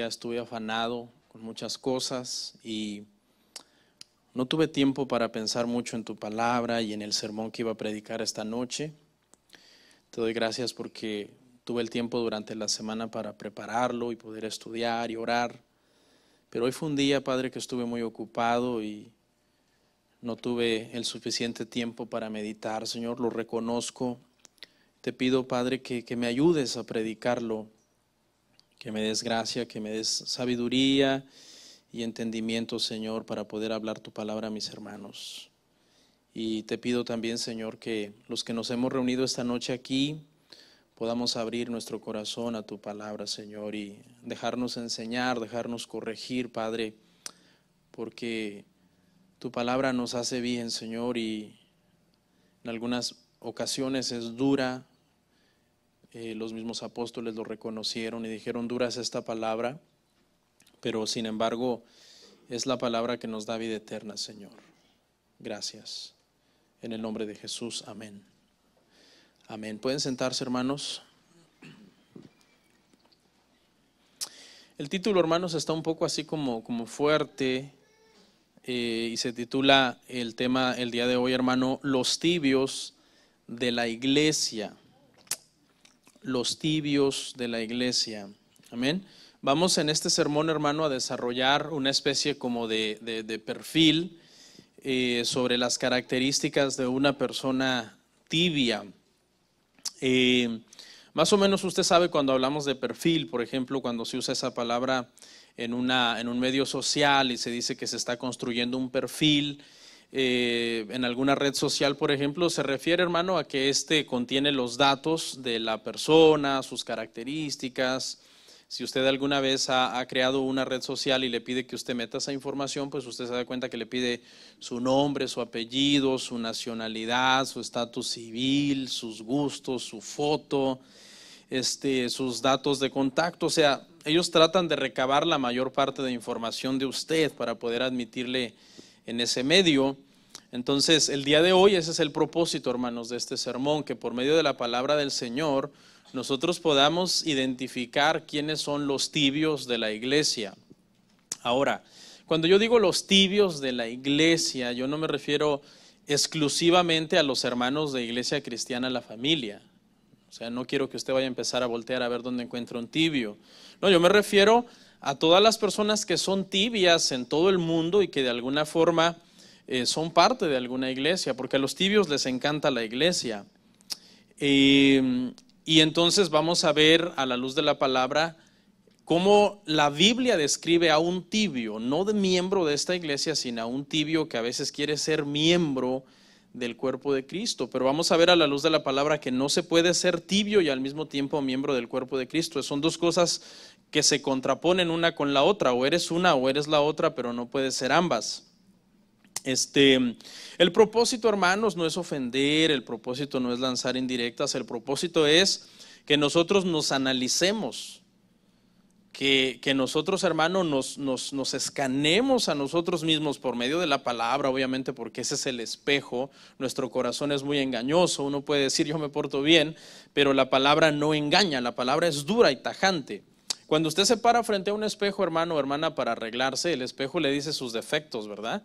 día estuve afanado con muchas cosas y no tuve tiempo para pensar mucho en tu palabra y en el sermón que iba a predicar esta noche. Te doy gracias porque tuve el tiempo durante la semana para prepararlo y poder estudiar y orar. Pero hoy fue un día, Padre, que estuve muy ocupado y no tuve el suficiente tiempo para meditar. Señor, lo reconozco. Te pido, Padre, que me ayudes a predicarlo, que me des gracia, que me des sabiduría y entendimiento, Señor, para poder hablar tu palabra a mis hermanos. Y te pido también, Señor, que los que nos hemos reunido esta noche aquí podamos abrir nuestro corazón a tu palabra, Señor, y dejarnos enseñar, dejarnos corregir, Padre, porque tu palabra nos hace bien, Señor, y en algunas ocasiones es dura. Los mismos apóstoles lo reconocieron y dijeron, dura es esta palabra, pero sin embargo es la palabra que nos da vida eterna, Señor. Gracias. En el nombre de Jesús, amén. Amén. ¿Pueden sentarse, hermanos? El título, hermanos, está un poco así como fuerte y se titula el tema el día de hoy, hermano, los tibios de la iglesia. Los tibios de la iglesia. Amén. Vamos en este sermón, hermano, a desarrollar una especie como de perfil sobre las características de una persona tibia. Más o menos usted sabe cuando hablamos de perfil, por ejemplo, cuando se usa esa palabra en un medio social y se dice que se está construyendo un perfil en alguna red social, por ejemplo, se refiere, hermano, a que contiene los datos de la persona, sus características. Si usted alguna vez ha creado una red social y le pide que usted meta esa información, pues usted se da cuenta que le pide su nombre, su apellido, su nacionalidad, su estatus civil, sus gustos, su foto, sus datos de contacto. O sea, ellos tratan de recabar la mayor parte de información de usted para poder admitirle en ese medio. Entonces, el día de hoy ese es el propósito, hermanos, de este sermón, que por medio de la palabra del Señor nosotros podamos identificar quiénes son los tibios de la iglesia. Ahora, cuando yo digo los tibios de la iglesia, yo no me refiero exclusivamente a los hermanos de Iglesia Cristiana La Familia. O sea, no quiero que usted vaya a empezar a voltear a ver dónde encuentra un tibio. No, yo me refiero a todas las personas que son tibias en todo el mundo y que de alguna forma son parte de alguna iglesia, porque a los tibios les encanta la iglesia. Y entonces vamos a ver a la luz de la palabra cómo la Biblia describe a un tibio, no de miembro de esta iglesia, sino a un tibio que a veces quiere ser miembro del cuerpo de Cristo. Pero vamos a ver a la luz de la palabra que no se puede ser tibio y al mismo tiempo miembro del cuerpo de Cristo. Son dos cosas que se contraponen una con la otra, o eres una o eres la otra, pero no puedes ser ambas. El propósito, hermanos, no es ofender, el propósito no es lanzar indirectas, el propósito es que nosotros nos analicemos, que nosotros, hermanos, nos escanemos a nosotros mismos por medio de la palabra, obviamente, porque ese es el espejo. Nuestro corazón es muy engañoso, uno puede decir yo me porto bien, pero la palabra no engaña, la palabra es dura y tajante. Cuando usted se para frente a un espejo, hermano o hermana, para arreglarse, el espejo le dice sus defectos, ¿verdad?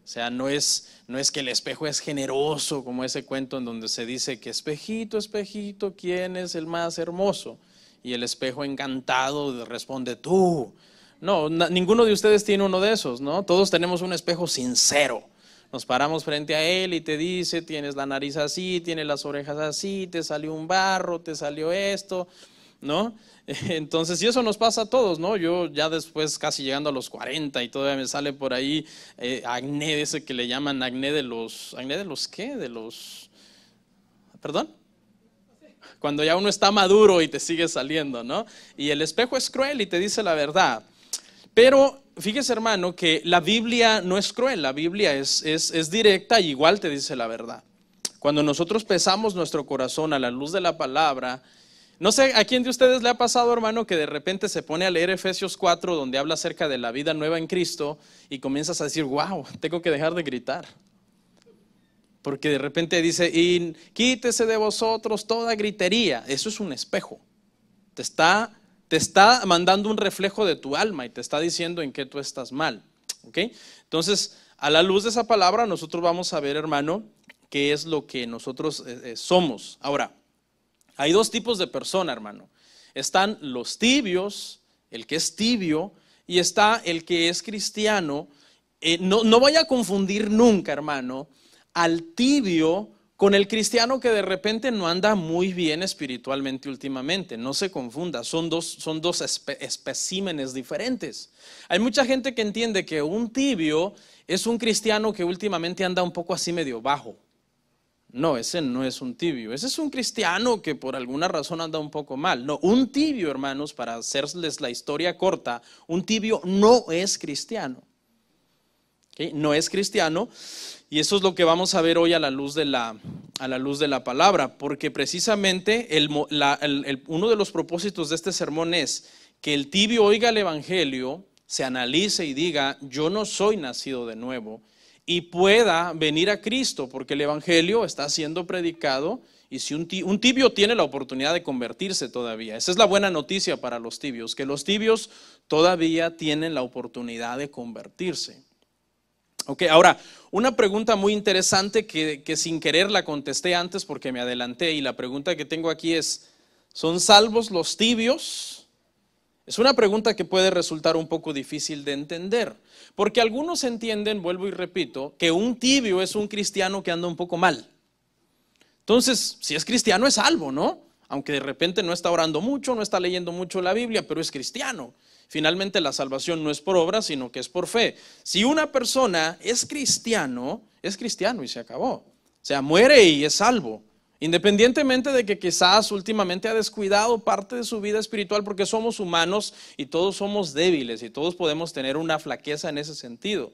O sea, no es que el espejo es generoso, como ese cuento en donde se dice que espejito, espejito, ¿quién es el más hermoso? Y el espejo encantado responde tú. No, ninguno de ustedes tiene uno de esos, ¿no? Todos tenemos un espejo sincero. Nos paramos frente a él y te dice, tienes la nariz así, tienes las orejas así, te salió un barro, te salió esto, ¿no? Entonces, y eso nos pasa a todos, ¿no? Yo ya después, casi llegando a los 40 y todavía me sale por ahí acné, ese que le llaman acné de los ¿qué? ¿Perdón? Cuando ya uno está maduro y te sigue saliendo, ¿no? Y el espejo es cruel y te dice la verdad. Pero fíjese, hermano, que la Biblia no es cruel, la Biblia es directa y igual te dice la verdad. Cuando nosotros pesamos nuestro corazón a la luz de la palabra, no sé a quién de ustedes le ha pasado, hermano, que de repente se pone a leer Efesios 4, donde habla acerca de la vida nueva en Cristo, y comienzas a decir, wow, tengo que dejar de gritar. Porque de repente dice, y quítese de vosotros toda gritería. Eso es un espejo. Te te está mandando un reflejo de tu alma y te está diciendo en qué tú estás mal. ¿Ok? Entonces, a la luz de esa palabra, nosotros vamos a ver, hermano, qué es lo que nosotros somos. Ahora, hay dos tipos de persona, hermano. Están los tibios, el que es tibio, y está el que es cristiano. No vaya a confundir nunca, hermano, al tibio con el cristiano que de repente no anda muy bien espiritualmente últimamente. No se confunda, son dos especímenes diferentes. Hay mucha gente que entiende que un tibio es un cristiano que últimamente anda un poco así medio bajo. No, ese no es un tibio, ese es un cristiano que por alguna razón anda un poco mal. No, un tibio, hermanos, para hacerles la historia corta, un tibio no es cristiano. ¿Okay? No es cristiano, y eso es lo que vamos a ver hoy a la luz de la palabra, porque precisamente uno de los propósitos de este sermón es que el tibio oiga el evangelio, se analice y diga, yo no soy nacido de nuevo, y pueda venir a Cristo, porque el evangelio está siendo predicado, y si un tibio tiene la oportunidad de convertirse todavía. Esa es la buena noticia para los tibios, que los tibios todavía tienen la oportunidad de convertirse. Ok, ahora, una pregunta muy interesante que sin querer la contesté antes porque me adelanté, y la pregunta que tengo aquí es, ¿son salvos los tibios? Es una pregunta que puede resultar un poco difícil de entender, porque algunos entienden, vuelvo y repito, que un tibio es un cristiano que anda un poco mal. Entonces, si es cristiano es salvo, ¿no? Aunque de repente no está orando mucho, no está leyendo mucho la Biblia, pero es cristiano. Finalmente la salvación no es por obra, sino que es por fe. Si una persona es cristiano y se acabó. O sea, muere y es salvo. Independientemente de que quizás últimamente ha descuidado parte de su vida espiritual, porque somos humanos y todos somos débiles y todos podemos tener una flaqueza en ese sentido.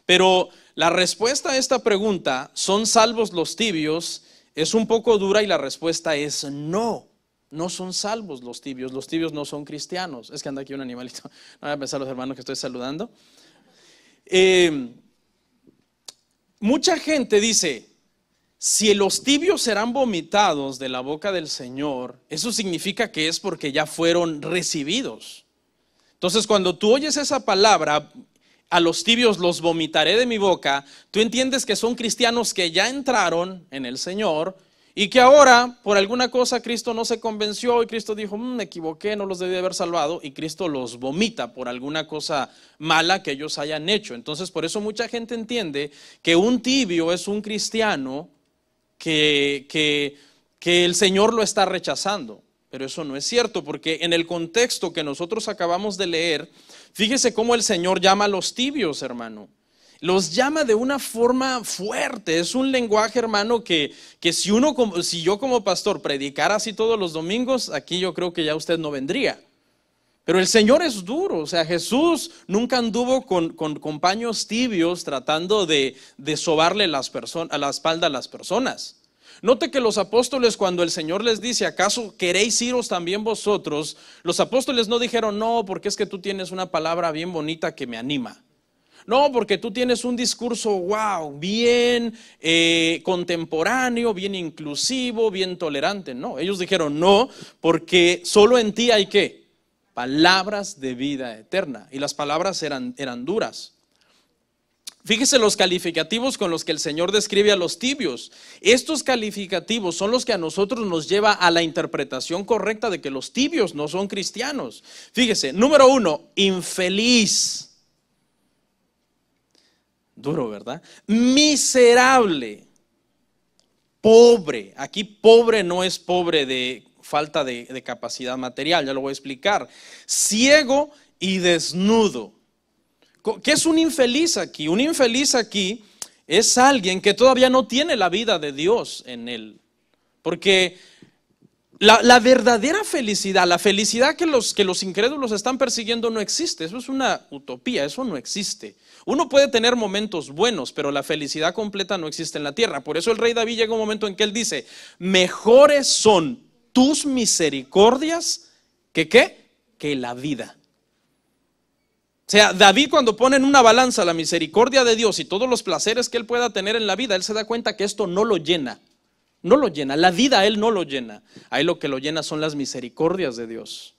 Pero la respuesta a esta pregunta, ¿son salvos los tibios?, es un poco dura, y la respuesta es no. No son salvos los tibios no son cristianos. Es que anda aquí un animalito, no voy a pensar los hermanos que estoy saludando. Mucha gente dice, si los tibios serán vomitados de la boca del Señor, eso significa que es porque ya fueron recibidos. Entonces, cuando tú oyes esa palabra, a los tibios los vomitaré de mi boca, tú entiendes que son cristianos que ya entraron en el Señor, y que ahora, por alguna cosa, Cristo no se convenció y Cristo dijo, me equivoqué, no los debí de haber salvado, y Cristo los vomita por alguna cosa mala que ellos hayan hecho. Entonces, por eso mucha gente entiende que un tibio es un cristiano que el Señor lo está rechazando. Pero eso no es cierto, porque en el contexto que nosotros acabamos de leer, fíjese cómo el Señor llama a los tibios, hermano. Los llama de una forma fuerte. Es un lenguaje, hermano, que si yo como pastor predicara así todos los domingos, aquí yo creo que ya usted no vendría. Pero el Señor es duro. O sea, Jesús nunca anduvo con paños tibios tratando de sobarle a la espalda a las personas. Note que los apóstoles, cuando el Señor les dice, ¿acaso queréis iros también vosotros? Los apóstoles no dijeron, no, porque es que tú tienes una palabra bien bonita que me anima. No, porque tú tienes un discurso, wow, bien contemporáneo, bien inclusivo, bien tolerante. No, ellos dijeron no, porque solo en ti hay ¿qué? Palabras de vida eterna. Y las palabras eran duras. Fíjese los calificativos con los que el Señor describe a los tibios. Estos calificativos son los que a nosotros nos lleva a la interpretación correcta de que los tibios no son cristianos. Fíjese, número 1, infeliz. Duro, ¿verdad? Miserable, pobre. Aquí pobre no es pobre de falta de capacidad material, ya lo voy a explicar. Ciego y desnudo. ¿Qué es un infeliz aquí? Un infeliz aquí es alguien que todavía no tiene la vida de Dios en él. Porque la verdadera felicidad, la felicidad que los incrédulos están persiguiendo no existe. Eso es una utopía, eso no existe. Uno puede tener momentos buenos, pero la felicidad completa no existe en la tierra. Por eso el rey David llega un momento en que él dice, mejores son tus misericordias que la vida. O sea, David, cuando pone en una balanza la misericordia de Dios y todos los placeres que él pueda tener en la vida, él se da cuenta que esto no lo llena. No lo llena, la vida a él no lo llena. A él lo que lo llena son las misericordias de Dios.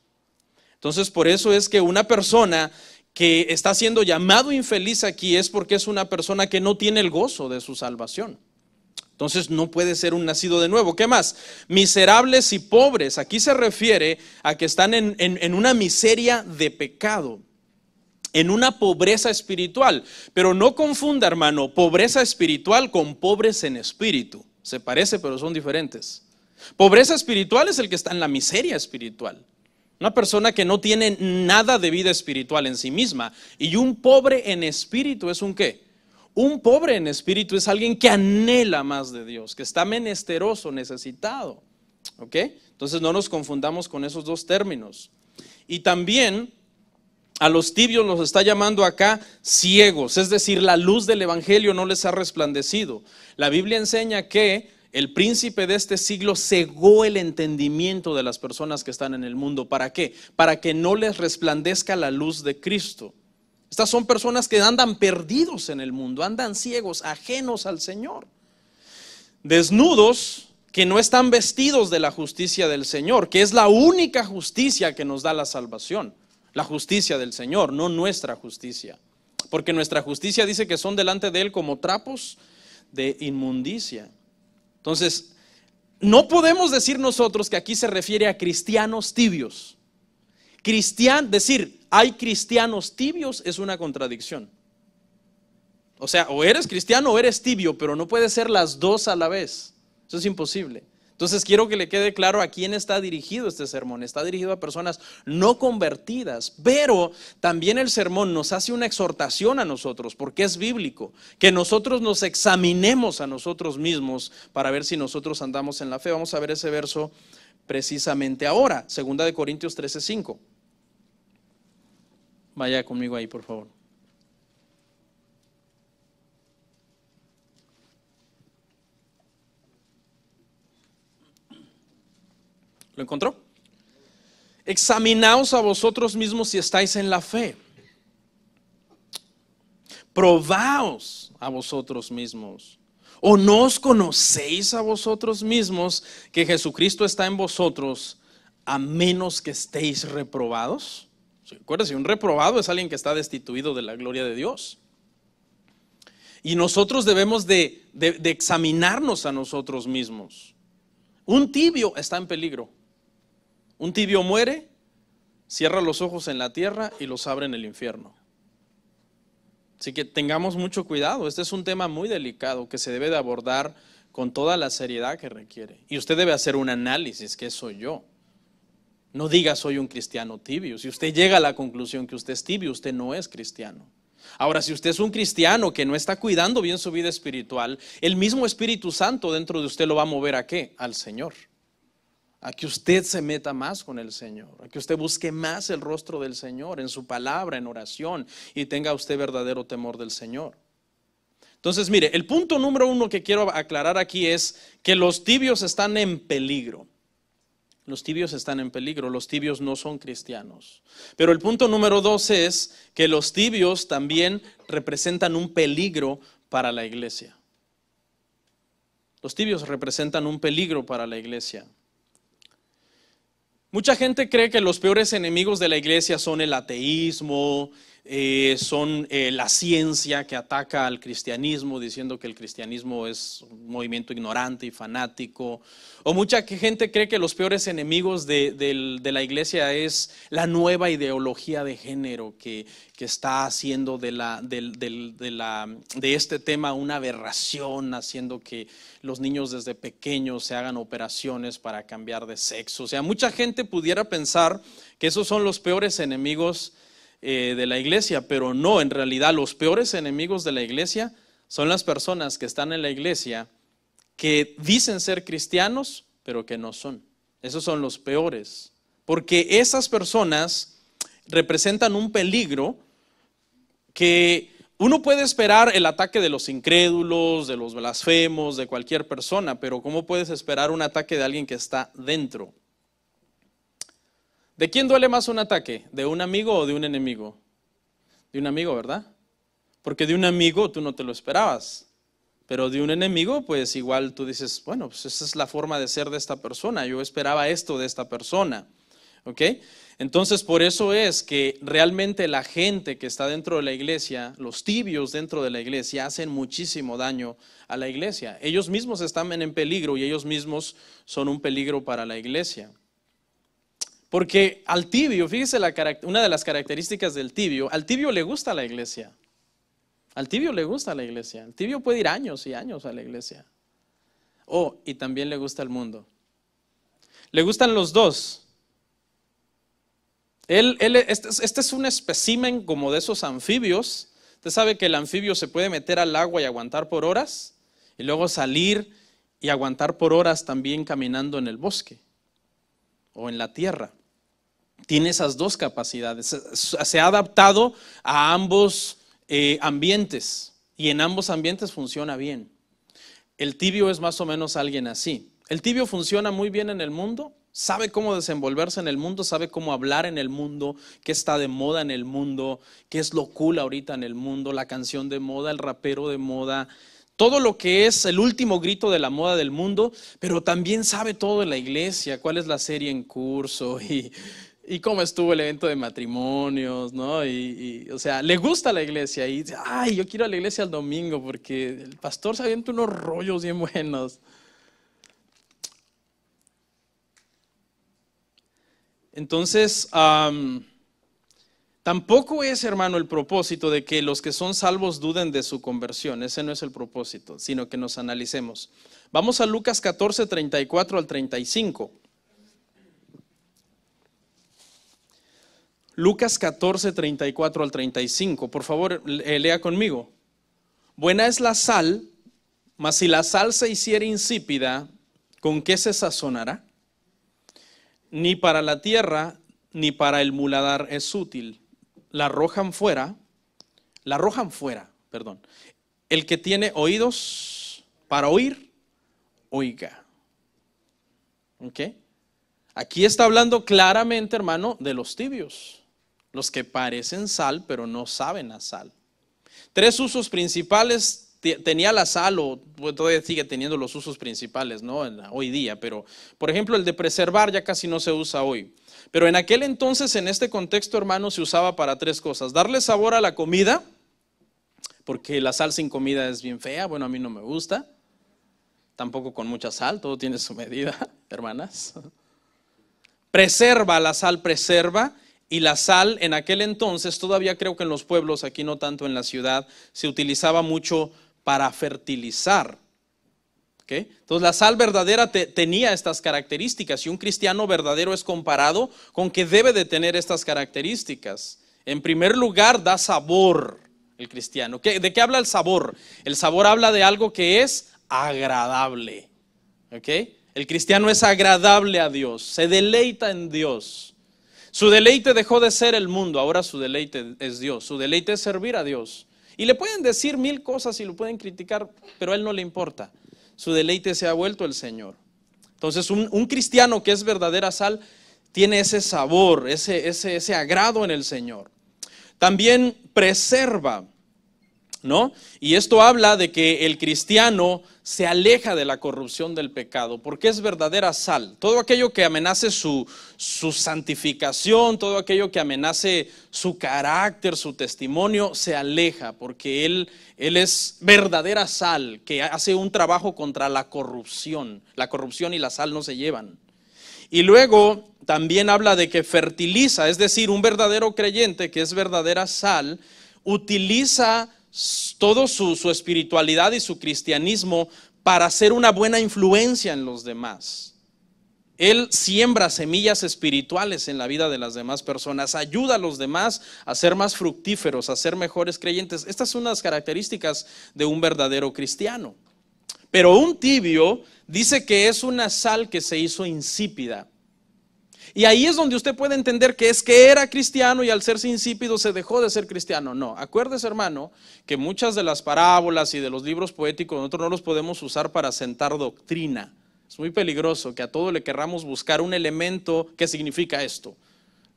Entonces, por eso es que una persona que está siendo llamado infeliz aquí es porque es una persona que no tiene el gozo de su salvación. Entonces no puede ser un nacido de nuevo. ¿Qué más? Miserables y pobres. Aquí se refiere a que están en una miseria de pecado, en una pobreza espiritual. Pero no confunda, hermano, pobreza espiritual con pobres en espíritu. Se parece, pero son diferentes. Pobreza espiritual es el que está en la miseria espiritual. Una persona que no tiene nada de vida espiritual en sí misma. Y un pobre en espíritu es un ¿qué? Un pobre en espíritu es alguien que anhela más de Dios, que está menesteroso, necesitado. ¿Ok? Entonces no nos confundamos con esos dos términos. Y también a los tibios los está llamando acá ciegos, es decir, la luz del evangelio no les ha resplandecido. La Biblia enseña que el príncipe de este siglo cegó el entendimiento de las personas que están en el mundo. ¿Para qué? Para que no les resplandezca la luz de Cristo. Estas son personas que andan perdidos en el mundo, andan ciegos, ajenos al Señor. Desnudos, que no están vestidos de la justicia del Señor, que es la única justicia que nos da la salvación. La justicia del Señor, no nuestra justicia. Porque nuestra justicia dice que son delante de Él como trapos de inmundicia. Entonces, no podemos decir nosotros que aquí se refiere a cristianos tibios. Decir hay cristianos tibios es una contradicción. O sea, o eres cristiano o eres tibio, pero no puede ser las dos a la vez. Eso es imposible. Entonces quiero que le quede claro a quién está dirigido este sermón. Está dirigido a personas no convertidas, pero también el sermón nos hace una exhortación a nosotros, porque es bíblico, que nosotros nos examinemos a nosotros mismos para ver si nosotros andamos en la fe. Vamos a ver ese verso precisamente ahora, 2 Corintios 13:5. Vaya conmigo ahí, por favor. ¿Lo encontró? Examinaos a vosotros mismos si estáis en la fe. Probaos a vosotros mismos. ¿O no os conocéis a vosotros mismos que Jesucristo está en vosotros, a menos que estéis reprobados? Acuérdense, un reprobado es alguien que está destituido de la gloria de Dios. Y nosotros debemos de examinarnos a nosotros mismos. Un tibio está en peligro. Un tibio muere, cierra los ojos en la tierra y los abre en el infierno. Así que tengamos mucho cuidado. Este es un tema muy delicado que se debe de abordar con toda la seriedad que requiere. Y usted debe hacer un análisis, ¿qué soy yo? No diga soy un cristiano tibio. Si usted llega a la conclusión que usted es tibio, usted no es cristiano. Ahora, si usted es un cristiano que no está cuidando bien su vida espiritual, el mismo Espíritu Santo dentro de usted lo va a mover ¿a qué? Al Señor. A que usted se meta más con el Señor, a que usted busque más el rostro del Señor en su palabra, en oración, y tenga usted verdadero temor del Señor. Entonces, mire, el punto número 1 que quiero aclarar aquí es que los tibios están en peligro. Los tibios están en peligro, los tibios no son cristianos. Pero el punto número 2 es que los tibios también representan un peligro para la iglesia. Los tibios representan un peligro para la iglesia. Mucha gente cree que los peores enemigos de la iglesia son el ateísmo, son la ciencia que ataca al cristianismo, diciendo que el cristianismo es un movimiento ignorante y fanático. O mucha gente cree que los peores enemigos de la iglesia es la nueva ideología de género que está haciendo de este tema una aberración, haciendo que los niños desde pequeños se hagan operaciones para cambiar de sexo. O sea, mucha gente pudiera pensar que esos son los peores enemigos de la iglesia, pero no, en realidad los peores enemigos de la iglesia son las personas que están en la iglesia que dicen ser cristianos, pero que no son. Esos son los peores, porque esas personas representan un peligro que uno puede esperar el ataque de los incrédulos, de los blasfemos, de cualquier persona, pero ¿cómo puedes esperar un ataque de alguien que está dentro? ¿De quién duele más un ataque? ¿De un amigo o de un enemigo? De un amigo, ¿verdad? Porque de un amigo tú no te lo esperabas, pero de un enemigo pues igual tú dices, bueno, pues esa es la forma de ser de esta persona, yo esperaba esto de esta persona. ¿Ok? Entonces, por eso es que realmente la gente que está dentro de la iglesia, los tibios dentro de la iglesia, hacen muchísimo daño a la iglesia. Ellos mismos están en peligro y ellos mismos son un peligro para la iglesia. Porque al tibio, fíjese una de las características del tibio, al tibio le gusta la iglesia. Al tibio le gusta la iglesia. El tibio puede ir años y años a la iglesia. Y también le gusta el mundo. Le gustan los dos. Este es un espécimen como de esos anfibios. Usted sabe que el anfibio se puede meter al agua y aguantar por horas, y luego salir y aguantar por horas también caminando en el bosque o en la tierra. Tiene esas dos capacidades. Se ha adaptado a ambos ambientes, y en ambos ambientes funciona bien. El tibio es más o menos alguien así. El tibio funciona muy bien en el mundo. Sabe cómo desenvolverse en el mundo, sabe cómo hablar en el mundo, qué está de moda en el mundo, qué es lo cool ahorita en el mundo, la canción de moda, el rapero de moda, todo lo que es el último grito de la moda del mundo, pero también sabe todo de la iglesia, cuál es la serie en curso y cómo estuvo el evento de matrimonios, ¿no? O sea, le gusta la iglesia y dice, ay, yo quiero ir a la iglesia el domingo porque el pastor se avienta unos rollos bien buenos. Entonces, tampoco es, hermano, el propósito de que los que son salvos duden de su conversión. Ese no es el propósito, sino que nos analicemos. Vamos a Lucas 14, 34 al 35. Lucas 14, 34 al 35. Por favor, lea conmigo. Buena es la sal, mas si la sal se hiciera insípida, ¿con qué se sazonará? Ni para la tierra, ni para el muladar es útil. La arrojan fuera, perdón. El que tiene oídos para oír, oiga. ¿Ok? Aquí está hablando claramente, hermano, de los tibios. Los que parecen sal, pero no saben a sal. 3 usos principales tenía la sal, o todavía sigue teniendo los usos principales, ¿no? Hoy día, pero por ejemplo el de preservar ya casi no se usa hoy. Pero en aquel entonces, en este contexto, hermano, se usaba para 3 cosas. Darle sabor a la comida, porque la sal sin comida es bien fea, bueno, a mí no me gusta. Tampoco con mucha sal, todo tiene su medida, hermanas. Preserva, la sal preserva. Y la sal en aquel entonces, todavía creo que en los pueblos, aquí no tanto en la ciudad, se utilizaba mucho para fertilizar. ¿Okay? Entonces la sal verdadera tenía estas características, y un cristiano verdadero es comparado con que debe de tener estas características. En primer lugar, da sabor el cristiano. ¿De qué habla el sabor? El sabor habla de algo que es agradable. ¿Okay? El cristiano es agradable a Dios, se deleita en Dios. Su deleite dejó de ser el mundo, ahora su deleite es Dios, su deleite es servir a Dios. Y le pueden decir 1000 cosas y lo pueden criticar, pero a él no le importa. Su deleite se ha vuelto el Señor. Entonces un cristiano que es verdadera sal tiene ese sabor, ese agrado en el Señor. También preserva, ¿no? Y esto habla de que el cristiano se aleja de la corrupción del pecado, porque es verdadera sal. Todo aquello que amenace su santificación, todo aquello que amenace su carácter, su testimonio, se aleja, porque él es verdadera sal, que hace un trabajo contra la corrupción. La corrupción y la sal no se llevan. Y luego también habla de que fertiliza, es decir, un verdadero creyente que es verdadera sal, utiliza todo su espiritualidad y su cristianismo para ser una buena influencia en los demás. Él siembra semillas espirituales en la vida de las demás personas, ayuda a los demás a ser más fructíferos, a ser mejores creyentes. Estas son las características de un verdadero cristiano. Pero un tibio dice que es una sal que se hizo insípida. Y ahí es donde usted puede entender que es que era cristiano y al serse insípido se dejó de ser cristiano. No, acuérdese, hermano, que muchas de las parábolas y de los libros poéticos nosotros no los podemos usar para sentar doctrina. Es muy peligroso que a todo le querramos buscar un elemento que significa esto,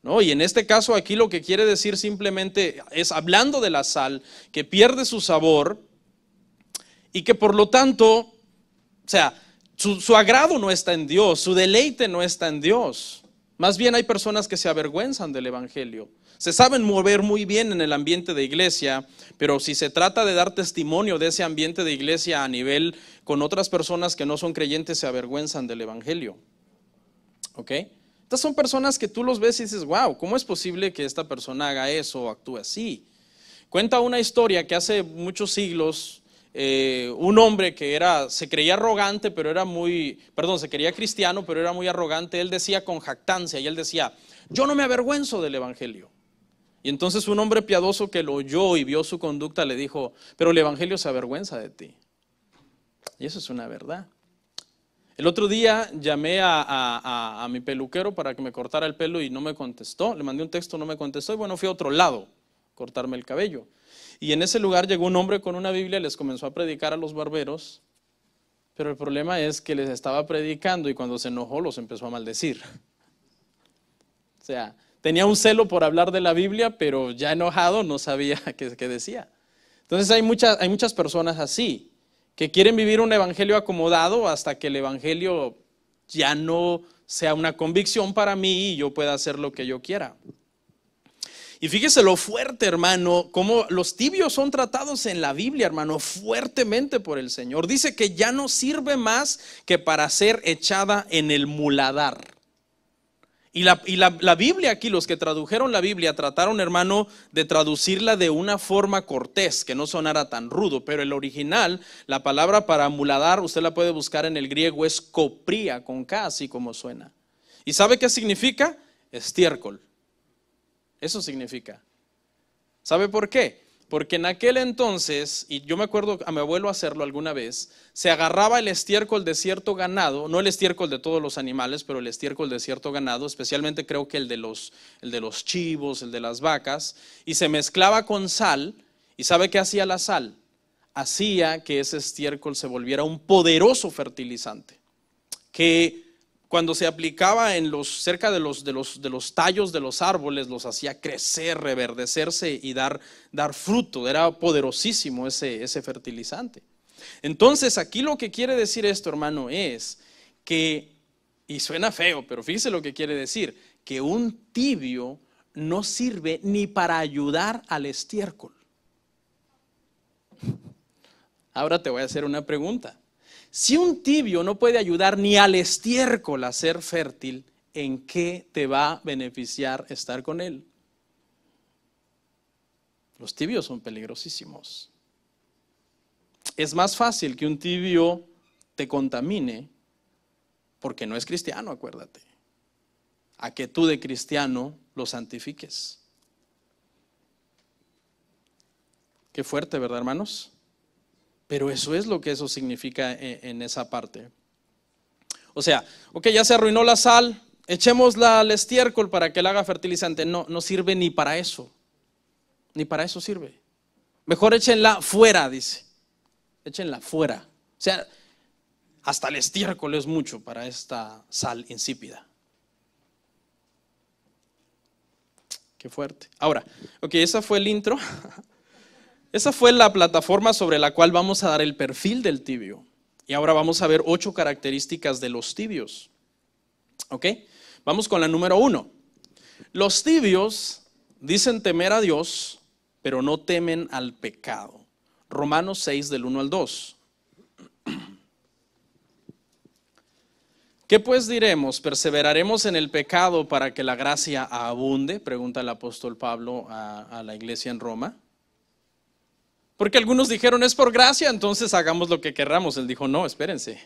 ¿no? Y en este caso aquí lo que quiere decir simplemente es, hablando de la sal, que pierde su sabor y que por lo tanto, o sea, su agrado no está en Dios, su deleite no está en Dios. Más bien hay personas que se avergüenzan del evangelio. Se saben mover muy bien en el ambiente de iglesia, pero si se trata de dar testimonio de ese ambiente de iglesia a nivel con otras personas que no son creyentes, se avergüenzan del evangelio. ¿Ok? Estas son personas que tú los ves y dices, wow, ¿cómo es posible que esta persona haga eso o actúe así? Cuenta una historia que hace muchos siglos, un hombre que se creía arrogante, se creía cristiano, pero era muy arrogante. Él decía con jactancia, y él decía, yo no me avergüenzo del evangelio. Y entonces un hombre piadoso que lo oyó y vio su conducta le dijo, pero el evangelio se avergüenza de ti. Y eso es una verdad. El otro día llamé a mi peluquero para que me cortara el pelo y no me contestó. Le mandé un texto, no me contestó, y bueno, fui a otro lado a cortarme el cabello. Y en ese lugar llegó un hombre con una Biblia y les comenzó a predicar a los barberos, pero el problema es que les estaba predicando y cuando se enojó los empezó a maldecir. O sea, tenía un celo por hablar de la Biblia, pero ya enojado no sabía qué decía. Entonces hay muchas personas así, que quieren vivir un evangelio acomodado hasta que el evangelio ya no sea una convicción para mí y yo pueda hacer lo que yo quiera. Y fíjese lo fuerte, hermano, cómo los tibios son tratados en la Biblia, hermano, fuertemente por el Señor. Dice que ya no sirve más que para ser echada en el muladar. Y la Biblia aquí, los que tradujeron la Biblia, trataron, hermano, de traducirla de una forma cortés, que no sonara tan rudo. Pero el original, la palabra para muladar, usted la puede buscar en el griego, es copría, con K, así como suena. ¿Y sabe qué significa? Estiércol. Eso significa. ¿Sabe por qué? Porque en aquel entonces, y yo me acuerdo a mi abuelo hacerlo alguna vez, se agarraba el estiércol de cierto ganado, no el estiércol de todos los animales, pero el estiércol de cierto ganado, especialmente creo que el de los chivos, el de las vacas, y se mezclaba con sal. ¿Y sabe qué hacía la sal? Hacía que ese estiércol se volviera un poderoso fertilizante, que cuando se aplicaba cerca de los tallos de los árboles, los hacía crecer, reverdecerse y dar fruto. Era poderosísimo ese fertilizante. Entonces aquí lo que quiere decir esto, hermano, es que, y suena feo, pero fíjese lo que quiere decir, que un tibio no sirve ni para ayudar al estiércol. Ahora te voy a hacer una pregunta. Si un tibio no puede ayudar ni al estiércol a ser fértil, ¿en qué te va a beneficiar estar con él? Los tibios son peligrosísimos. Es más fácil que un tibio te contamine, porque no es cristiano, acuérdate, a que tú de cristiano lo santifiques. Qué fuerte, ¿verdad, hermanos? Pero eso es lo que eso significa en esa parte. O sea, ok, ya se arruinó la sal, echémosla al estiércol para que la haga fertilizante. No sirve ni para eso. Ni para eso sirve. Mejor échenla fuera, dice. Échenla fuera. O sea, hasta el estiércol es mucho para esta sal insípida. Qué fuerte. Ahora, ok, esa fue el intro. Esa fue la plataforma sobre la cual vamos a dar el perfil del tibio. Y ahora vamos a ver 8 características de los tibios. ¿Ok? Vamos con la número 1. Los tibios dicen temer a Dios, pero no temen al pecado. Romanos 6 del 1 al 2. ¿Qué pues diremos? ¿Perseveraremos en el pecado para que la gracia abunde? Pregunta el apóstol Pablo a la iglesia en Roma. Porque algunos dijeron, es por gracia, entonces hagamos lo que querramos. Él dijo, no, espérense,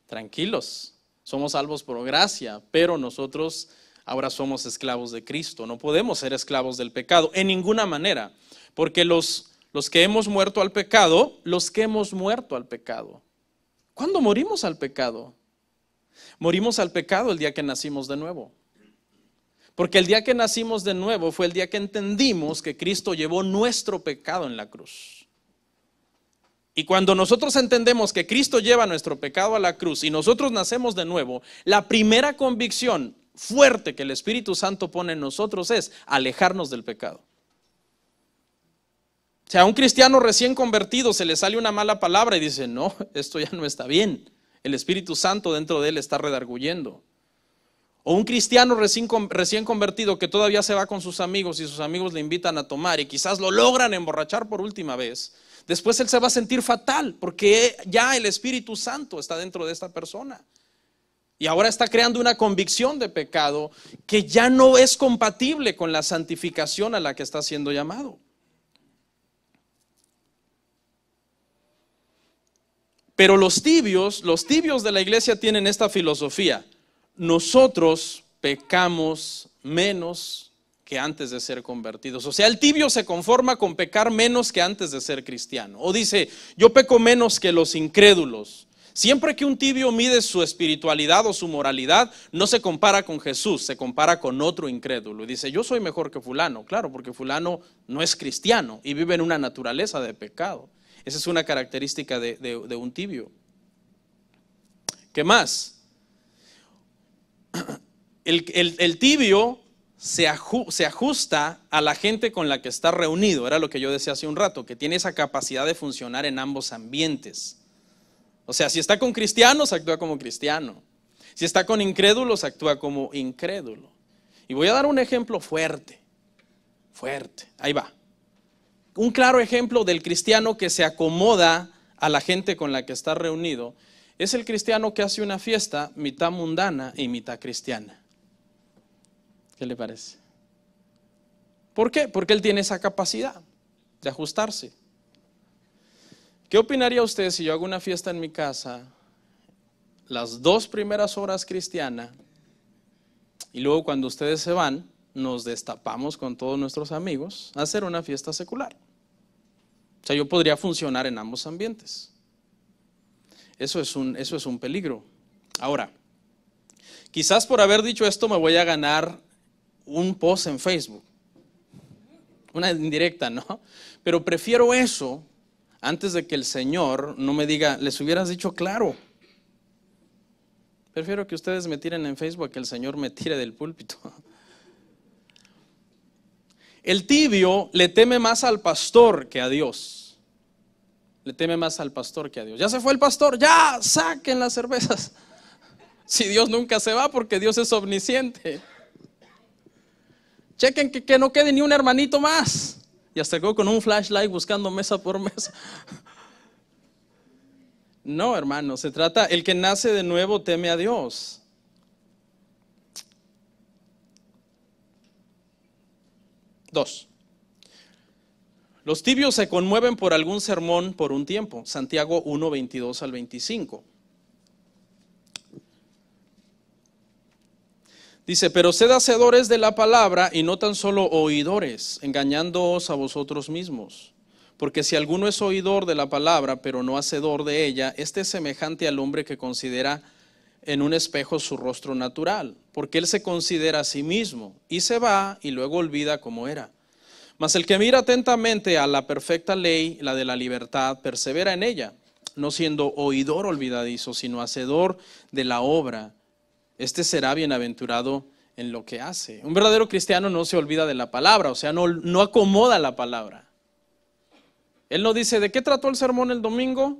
tranquilos, somos salvos por gracia, pero nosotros ahora somos esclavos de Cristo. No podemos ser esclavos del pecado en ninguna manera, porque los que hemos muerto al pecado, ¿cuándo morimos al pecado? Morimos al pecado el día que nacimos de nuevo. Porque el día que nacimos de nuevo fue el día que entendimos que Cristo llevó nuestro pecado en la cruz. Y cuando nosotros entendemos que Cristo lleva nuestro pecado a la cruz y nosotros nacemos de nuevo, la primera convicción fuerte que el Espíritu Santo pone en nosotros es alejarnos del pecado. O sea, a un cristiano recién convertido se le sale una mala palabra y dice, no, esto ya no está bien. El Espíritu Santo dentro de él está redarguyendo. O un cristiano recién convertido que todavía se va con sus amigos y sus amigos le invitan a tomar y quizás lo logran emborrachar por última vez. Después él se va a sentir fatal porque ya el Espíritu Santo está dentro de esta persona. Y ahora está creando una convicción de pecado que ya no es compatible con la santificación a la que está siendo llamado. Pero los tibios de la iglesia tienen esta filosofía. Nosotros pecamos menos que antes de ser convertidos. O sea, el tibio se conforma con pecar menos que antes de ser cristiano. O dice, yo peco menos que los incrédulos. Siempre que un tibio mide su espiritualidad o su moralidad, no se compara con Jesús, se compara con otro incrédulo. Y dice, yo soy mejor que fulano. Claro, porque fulano no es cristiano y vive en una naturaleza de pecado. Esa es una característica de un tibio. ¿Qué más? El tibio se ajusta a la gente con la que está reunido. Era lo que yo decía hace un rato, que tiene esa capacidad de funcionar en ambos ambientes. O sea, si está con cristianos, actúa como cristiano. Si está con incrédulos, actúa como incrédulo. Y voy a dar un ejemplo fuerte. Ahí va. Un claro ejemplo del cristiano que se acomoda a la gente con la que está reunido es el cristiano que hace una fiesta mitad mundana y mitad cristiana. ¿Qué le parece? ¿Por qué? Porque él tiene esa capacidad de ajustarse. ¿Qué opinaría usted si yo hago una fiesta en mi casa, las 2 primeras horas cristiana, y luego cuando ustedes se van, nos destapamos con todos nuestros amigos a hacer una fiesta secular? O sea, yo podría funcionar en ambos ambientes. Eso es un peligro. Ahora, quizás por haber dicho esto me voy a ganar un post en Facebook. Una indirecta, ¿no? Pero prefiero eso antes de que el Señor no me diga, les hubieras dicho claro. Prefiero que ustedes me tiren en Facebook a que el Señor me tire del púlpito. El tibio le teme más al pastor que a Dios. Le teme más al pastor que a Dios. Ya se fue el pastor, ya saquen las cervezas. Si Dios nunca se va porque Dios es omnisciente. Chequen que no quede ni un hermanito más. Y hasta quedó con un flashlight buscando mesa por mesa. No, hermano, se trata, el que nace de nuevo teme a Dios. Dos, los tibios se conmueven por algún sermón por un tiempo. Santiago 1, 22 al 25. Dice, pero sed hacedores de la palabra y no tan solo oidores, engañándoos a vosotros mismos. Porque si alguno es oidor de la palabra, pero no hacedor de ella, este es semejante al hombre que considera en un espejo su rostro natural, porque él se considera a sí mismo, y se va y luego olvida cómo era. Mas el que mira atentamente a la perfecta ley, la de la libertad, persevera en ella, no siendo oidor olvidadizo, sino hacedor de la obra. Este será bienaventurado en lo que hace. Un verdadero cristiano no se olvida de la palabra, o sea, no acomoda la palabra. Él no dice, ¿de qué trató el sermón el domingo?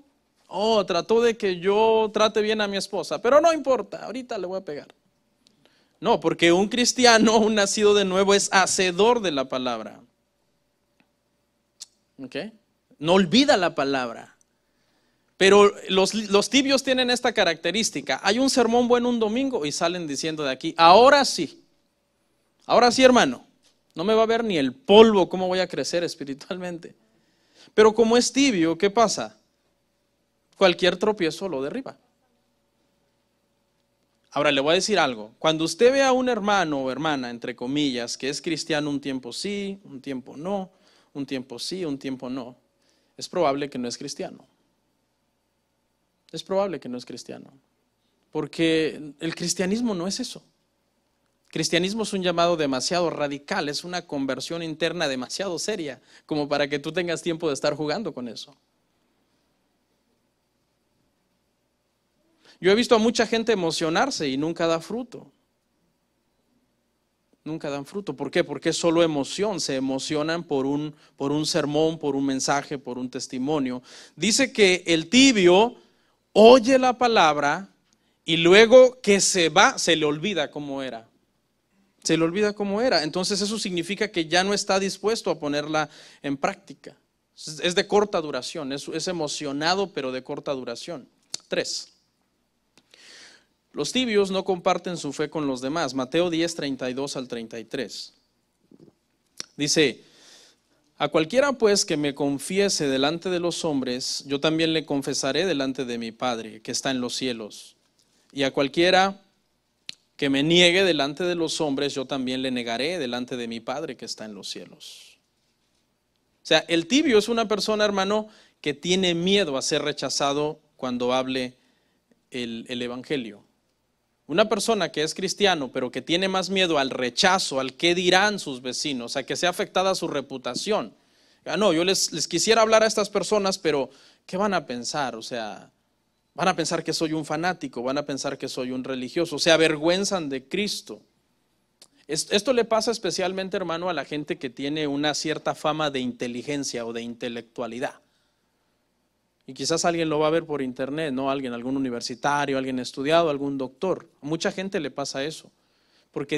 Oh, trató de que yo trate bien a mi esposa, pero no importa, ahorita le voy a pegar. No, porque un cristiano, un nacido de nuevo, es hacedor de la palabra. ¿Ok? No olvida la palabra. Pero los tibios tienen esta característica. Hay un sermón bueno un domingo y salen diciendo de aquí, ahora sí, hermano, no me va a ver ni el polvo cómo voy a crecer espiritualmente. Pero como es tibio, ¿qué pasa? Cualquier tropiezo lo derriba. Ahora le voy a decir algo. Cuando usted ve a un hermano o hermana, entre comillas, que es cristiano un tiempo sí, un tiempo no, un tiempo sí, un tiempo no, es probable que no es cristiano. Es probable que no es cristiano. Porque el cristianismo no es eso. Cristianismo es un llamado demasiado radical, es una conversión interna demasiado seria, como para que tú tengas tiempo de estar jugando con eso. Yo he visto a mucha gente emocionarse y nunca da fruto. Nunca dan fruto. ¿Por qué? Porque es solo emoción. Se emocionan por un sermón, por un mensaje, por un testimonio. Dice que el tibio oye la palabra y luego que se va, se le olvida cómo era. Se le olvida cómo era. Entonces eso significa que ya no está dispuesto a ponerla en práctica. Es de corta duración, es emocionado, pero de corta duración. 3. Los tibios no comparten su fe con los demás. Mateo 10, 32 al 33. Dice: a cualquiera pues que me confiese delante de los hombres, yo también le confesaré delante de mi Padre que está en los cielos. Y a cualquiera que me niegue delante de los hombres, yo también le negaré delante de mi Padre que está en los cielos. O sea, el tibio es una persona, hermano, que tiene miedo a ser rechazado cuando hable el evangelio. Una persona que es cristiano, pero que tiene más miedo al rechazo, al qué dirán sus vecinos, a que sea afectada su reputación. No, yo les quisiera hablar a estas personas, pero ¿qué van a pensar? O sea, van a pensar que soy un fanático, van a pensar que soy un religioso, se avergüenzan de Cristo. Esto le pasa especialmente, hermano, a la gente que tiene una cierta fama de inteligencia o de intelectualidad. Y quizás alguien lo va a ver por internet, ¿no? Algún universitario, alguien estudiado, algún doctor. A mucha gente le pasa eso. Porque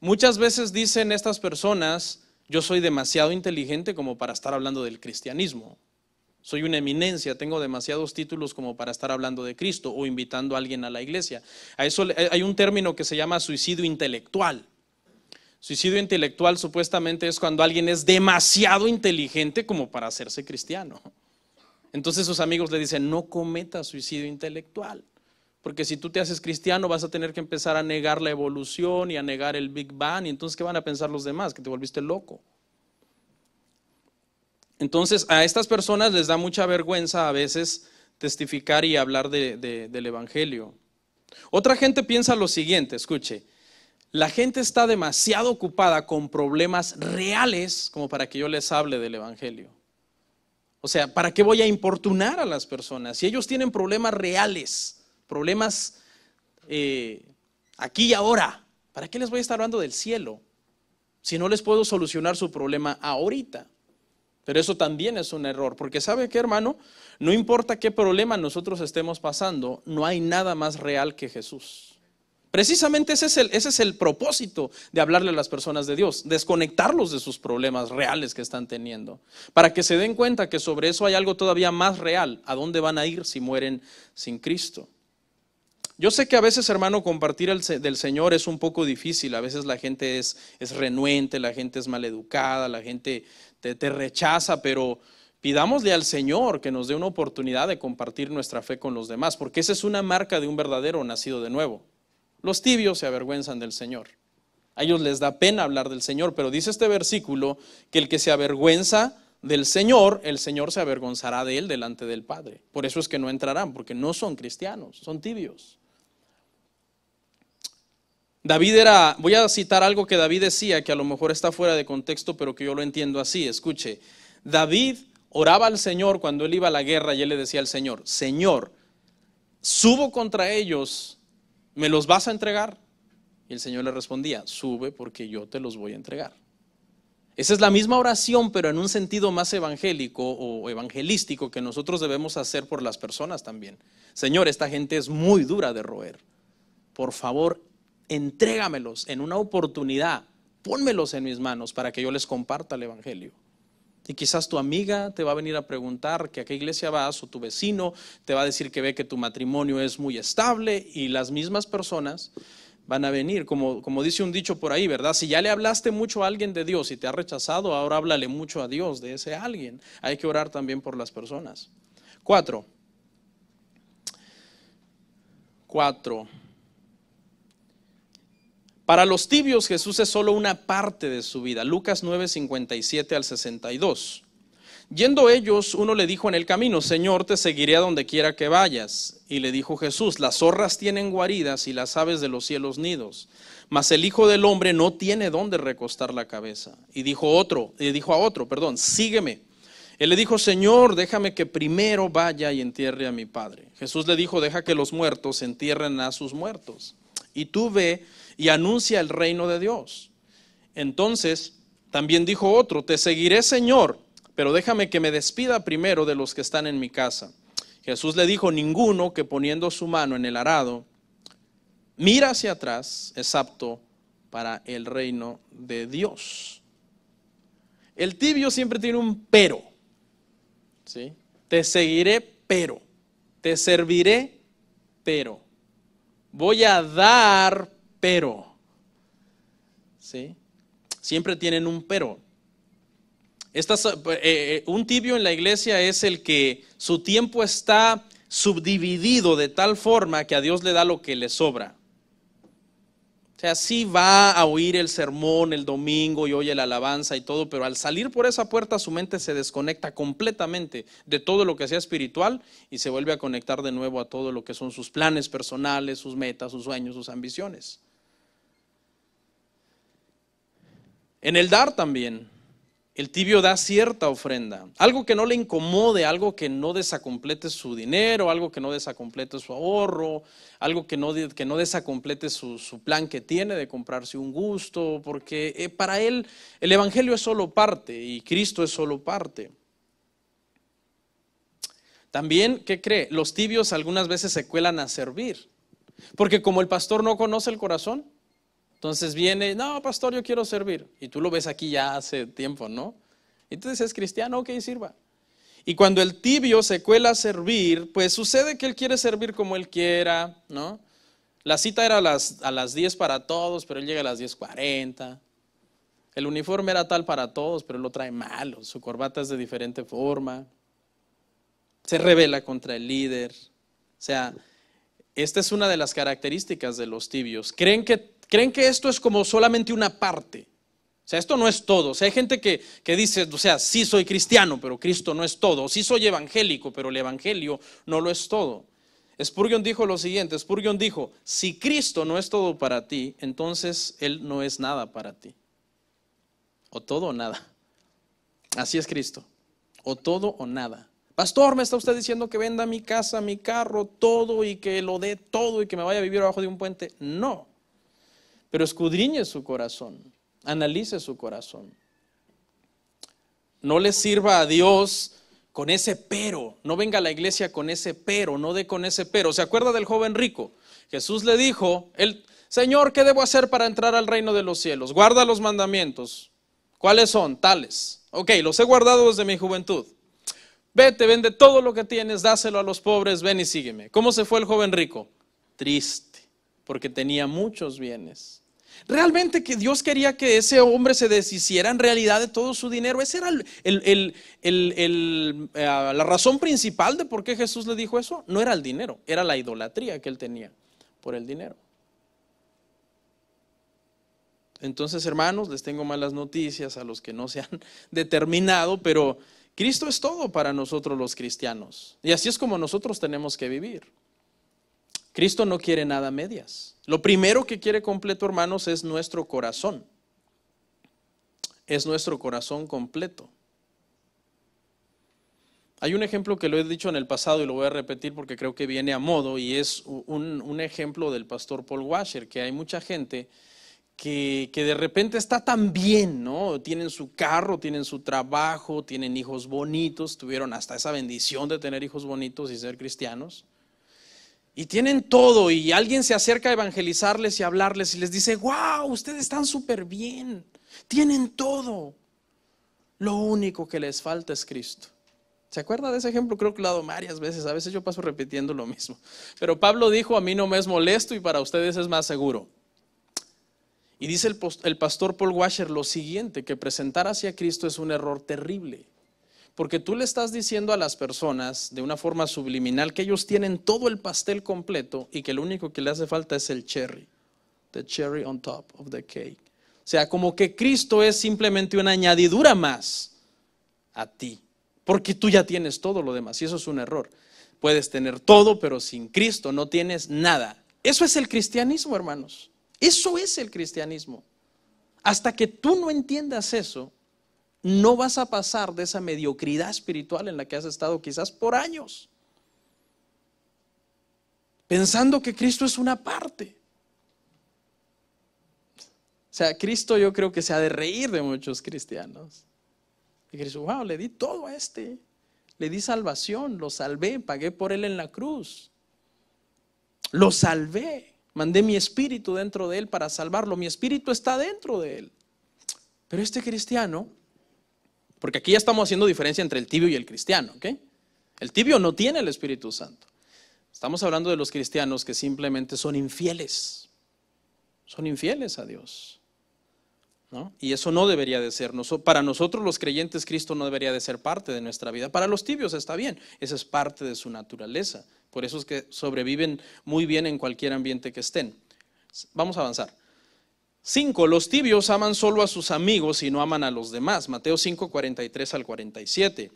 muchas veces dicen estas personas: yo soy demasiado inteligente como para estar hablando del cristianismo. Soy una eminencia, tengo demasiados títulos como para estar hablando de Cristo o invitando a alguien a la iglesia. A eso hay un término que se llama suicidio intelectual. Suicidio intelectual supuestamente es cuando alguien es demasiado inteligente como para hacerse cristiano. Entonces sus amigos le dicen: no cometas suicidio intelectual, porque si tú te haces cristiano vas a tener que empezar a negar la evolución y a negar el Big Bang, y entonces ¿qué van a pensar los demás? Que te volviste loco. Entonces a estas personas les da mucha vergüenza a veces testificar y hablar del evangelio. Otra gente piensa lo siguiente, escuche: la gente está demasiado ocupada con problemas reales como para que yo les hable del evangelio. O sea, ¿para qué voy a importunar a las personas? Si ellos tienen problemas reales, problemas aquí y ahora, ¿para qué les voy a estar hablando del cielo? Si no les puedo solucionar su problema ahorita. Pero eso también es un error, porque ¿sabe qué, hermano? No importa qué problema nosotros estemos pasando, no hay nada más real que Jesús. Precisamente ese es el propósito de hablarle a las personas de Dios, desconectarlos de sus problemas reales que están teniendo, para que se den cuenta que sobre eso hay algo todavía más real. ¿A dónde van a ir si mueren sin Cristo? Yo sé que a veces, hermano, compartir del Señor es un poco difícil. A veces la gente es renuente, la gente es maleducada, la gente te rechaza, pero pidámosle al Señor que nos dé una oportunidad de compartir nuestra fe con los demás, porque esa es una marca de un verdadero nacido de nuevo. Los tibios se avergüenzan del Señor. A ellos les da pena hablar del Señor, pero dice este versículo que el que se avergüenza del Señor, el Señor se avergonzará de él delante del Padre. Por eso es que no entrarán, porque no son cristianos, son tibios. Voy a citar algo que David decía, que a lo mejor está fuera de contexto, pero que yo lo entiendo así. Escuche, David oraba al Señor cuando él iba a la guerra y él le decía al Señor: Señor, subo contra ellos, ¿me los vas a entregar? Y el Señor le respondía: sube, porque yo te los voy a entregar. Esa es la misma oración, pero en un sentido más evangélico o evangelístico que nosotros debemos hacer por las personas también. Señor, esta gente es muy dura de roer. Por favor, entrégamelos en una oportunidad, pónmelos en mis manos para que yo les comparta el evangelio. Y quizás tu amiga te va a venir a preguntar que a qué iglesia vas, o tu vecino te va a decir que ve que tu matrimonio es muy estable, y las mismas personas van a venir, como dice un dicho por ahí, ¿verdad? Si ya le hablaste mucho a alguien de Dios y te ha rechazado, ahora háblale mucho a Dios de ese alguien. Hay que orar también por las personas. 4. Para los tibios Jesús es solo una parte de su vida. Lucas 9, 57 al 62. Yendo ellos, uno le dijo en el camino: Señor, te seguiré a donde quiera que vayas. Y le dijo Jesús: las zorras tienen guaridas y las aves de los cielos nidos, mas el Hijo del Hombre no tiene dónde recostar la cabeza. Y dijo a otro, sígueme. Él le dijo: Señor, déjame que primero vaya y entierre a mi Padre. Jesús le dijo: deja que los muertos entierren a sus muertos, y tú ve y anuncia el reino de Dios. Entonces también dijo otro: te seguiré, Señor, pero déjame que me despida primero de los que están en mi casa. Jesús le dijo: ninguno que poniendo su mano en el arado mira hacia atrás, es apto para el reino de Dios. El tibio siempre tiene un pero, ¿sí? Te seguiré, pero. Te serviré, pero. Voy a dar, pero. ¿Sí? Siempre tienen un pero. Un tibio en la iglesia es el que su tiempo está subdividido de tal forma que a Dios le da lo que le sobra. O sea, sí va a oír el sermón el domingo y oye la alabanza y todo, pero al salir por esa puerta su mente se desconecta completamente de todo lo que sea espiritual y se vuelve a conectar de nuevo a todo lo que son sus planes personales, sus metas, sus sueños, sus ambiciones. En el dar también, el tibio da cierta ofrenda, algo que no le incomode, algo que no desacomplete su dinero, algo que no desacomplete su ahorro, algo que no desacomplete su plan que tiene de comprarse un gusto, porque para él el evangelio es solo parte y Cristo es solo parte. También, ¿qué cree? Los tibios algunas veces se cuelan a servir, porque como el pastor no conoce el corazón, entonces viene, no, pastor, yo quiero servir. Y tú lo ves aquí ya hace tiempo, ¿no? Entonces es cristiano, ok, sirva. Y cuando el tibio se cuela a servir, pues sucede que él quiere servir como él quiera, ¿no? La cita era a las 10 para todos, pero él llega a las 10:40. El uniforme era tal para todos, pero él lo trae malo. Su corbata es de diferente forma. Se rebela contra el líder. O sea, esta es una de las características de los tibios. Creen que esto es como solamente una parte. O sea, esto no es todo. O sea, hay gente que dice, o sea, sí soy cristiano, pero Cristo no es todo. Sí soy evangélico, pero el evangelio no lo es todo. Spurgeon dijo lo siguiente, Spurgeon dijo, si Cristo no es todo para ti, entonces Él no es nada para ti. O todo o nada. Así es Cristo. O todo o nada. Pastor, ¿me está usted diciendo que venda mi casa, mi carro, todo y que lo dé todo y que me vaya a vivir abajo de un puente? No. Pero escudriñe su corazón, analice su corazón. No le sirva a Dios con ese pero, no venga a la iglesia con ese pero, no dé con ese pero. ¿Se acuerda del joven rico? Jesús le dijo, Señor, ¿qué debo hacer para entrar al reino de los cielos? Guarda los mandamientos. ¿Cuáles son? Tales. Ok, los he guardado desde mi juventud. Vete, vende todo lo que tienes, dáselo a los pobres, ven y sígueme. ¿Cómo se fue el joven rico? Triste, porque tenía muchos bienes. Realmente que Dios quería que ese hombre se deshiciera en realidad de todo su dinero. Esa era la razón principal de por qué Jesús le dijo eso. No era el dinero, era la idolatría que él tenía por el dinero. Entonces, hermanos, les tengo malas noticias a los que no se han determinado, pero Cristo es todo para nosotros los cristianos. Y así es como nosotros tenemos que vivir. Cristo no quiere nada a medias. Lo primero que quiere completo, hermanos, es nuestro corazón. Es nuestro corazón completo. Hay un ejemplo que lo he dicho en el pasado y lo voy a repetir porque creo que viene a modo, y es un ejemplo del pastor Paul Washer, que hay mucha gente que de repente está tan bien, ¿no? Tienen su carro, tienen su trabajo, tienen hijos bonitos, tuvieron hasta esa bendición de tener hijos bonitos y ser cristianos. Y tienen todo y alguien se acerca a evangelizarles y hablarles y les dice, wow, ustedes están súper bien, tienen todo. Lo único que les falta es Cristo. ¿Se acuerda de ese ejemplo? Creo que lo he dado varias veces, a veces yo paso repitiendo lo mismo. Pero Pablo dijo, a mí no me es molesto y para ustedes es más seguro. Y dice el pastor Paul Washer lo siguiente, que presentar hacia Cristo es un error terrible. Porque tú le estás diciendo a las personas de una forma subliminal que ellos tienen todo el pastel completo y que lo único que le hace falta es el cherry. The cherry on top of the cake. O sea, como que Cristo es simplemente una añadidura más a ti. Porque tú ya tienes todo lo demás y eso es un error. Puedes tener todo, pero sin Cristo no tienes nada. Eso es el cristianismo, hermanos. Eso es el cristianismo. Hasta que tú no entiendas eso, no vas a pasar de esa mediocridad espiritual en la que has estado quizás por años, pensando que Cristo es una parte. O sea, Cristo yo creo que se ha de reír de muchos cristianos. Y Cristo, wow, le di todo a este, le di salvación, lo salvé, pagué por él en la cruz, lo salvé. Mandé mi espíritu dentro de él para salvarlo. Mi espíritu está dentro de él. Pero este cristiano, porque aquí ya estamos haciendo diferencia entre el tibio y el cristiano, ¿ok? El tibio no tiene el Espíritu Santo. Estamos hablando de los cristianos que simplemente son infieles. Son infieles a Dios, ¿no? Y eso no debería de ser. Para nosotros los creyentes, Cristo no debería de ser parte de nuestra vida. Para los tibios está bien, esa es parte de su naturaleza. Por eso es que sobreviven muy bien en cualquier ambiente que estén. Vamos a avanzar. 5. Los tibios aman solo a sus amigos y no aman a los demás. Mateo 5, 43 al 47.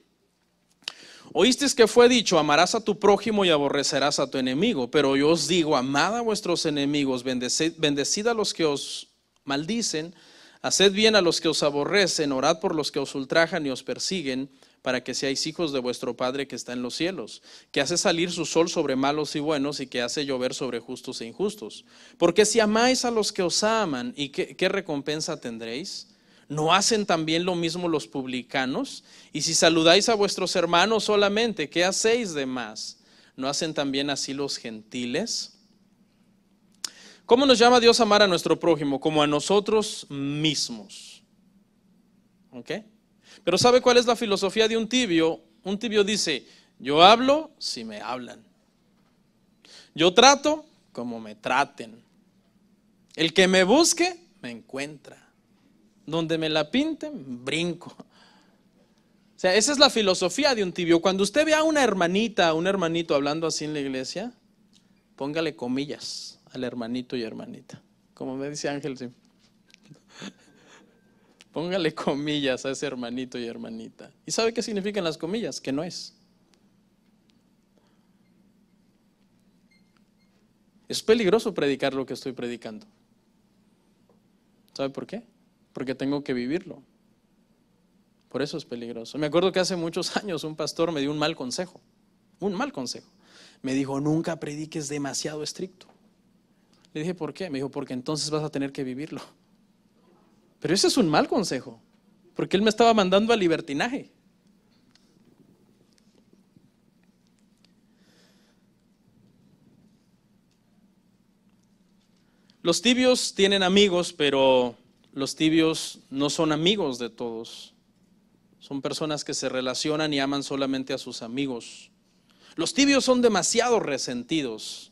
Oísteis que fue dicho, amarás a tu prójimo y aborrecerás a tu enemigo. Pero yo os digo, amad a vuestros enemigos, bendecid a los que os maldicen, haced bien a los que os aborrecen, orad por los que os ultrajan y os persiguen, para que seáis hijos de vuestro Padre que está en los cielos, que hace salir su sol sobre malos y buenos y que hace llover sobre justos e injustos. Porque si amáis a los que os aman, ¿y qué recompensa tendréis? ¿No hacen también lo mismo los publicanos? Y si saludáis a vuestros hermanos solamente, ¿qué hacéis de más? ¿No hacen también así los gentiles? ¿Cómo nos llama Dios a amar a nuestro prójimo? Como a nosotros mismos. ¿Ok? Pero ¿sabe cuál es la filosofía de un tibio? Un tibio dice, yo hablo si me hablan. Yo trato como me traten. El que me busque, me encuentra. Donde me la pinten, brinco. O sea, esa es la filosofía de un tibio. Cuando usted ve a una hermanita, un hermanito hablando así en la iglesia, póngale comillas al hermanito y hermanita. Como me dice Ángel, sí. Póngale comillas a ese hermanito y hermanita. ¿Y sabe qué significan las comillas? Que no es. Es peligroso predicar lo que estoy predicando. ¿Sabe por qué? Porque tengo que vivirlo. Por eso es peligroso. Me acuerdo que hace muchos años un pastor me dio un mal consejo. Un mal consejo. Me dijo, nunca prediques demasiado estricto. Le dije, ¿por qué? Me dijo, porque entonces vas a tener que vivirlo. Pero ese es un mal consejo, porque él me estaba mandando al libertinaje. Los tibios tienen amigos, pero los tibios no son amigos de todos. Son personas que se relacionan y aman solamente a sus amigos. Los tibios son demasiado resentidos.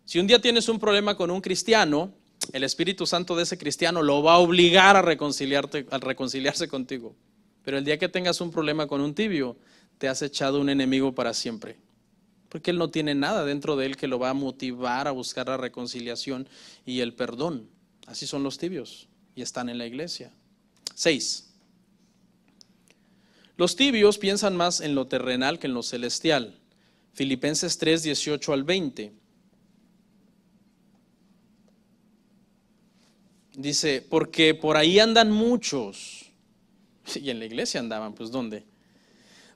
Si un día tienes un problema con un cristiano, el Espíritu Santo de ese cristiano lo va a obligar a reconciliarse contigo. Pero el día que tengas un problema con un tibio, te has echado un enemigo para siempre. Porque él no tiene nada dentro de él que lo va a motivar a buscar la reconciliación y el perdón. Así son los tibios y están en la iglesia. 6. Los tibios piensan más en lo terrenal que en lo celestial. Filipenses 3, 18 al 20. Dice, porque por ahí andan muchos, y en la iglesia andaban, pues ¿dónde?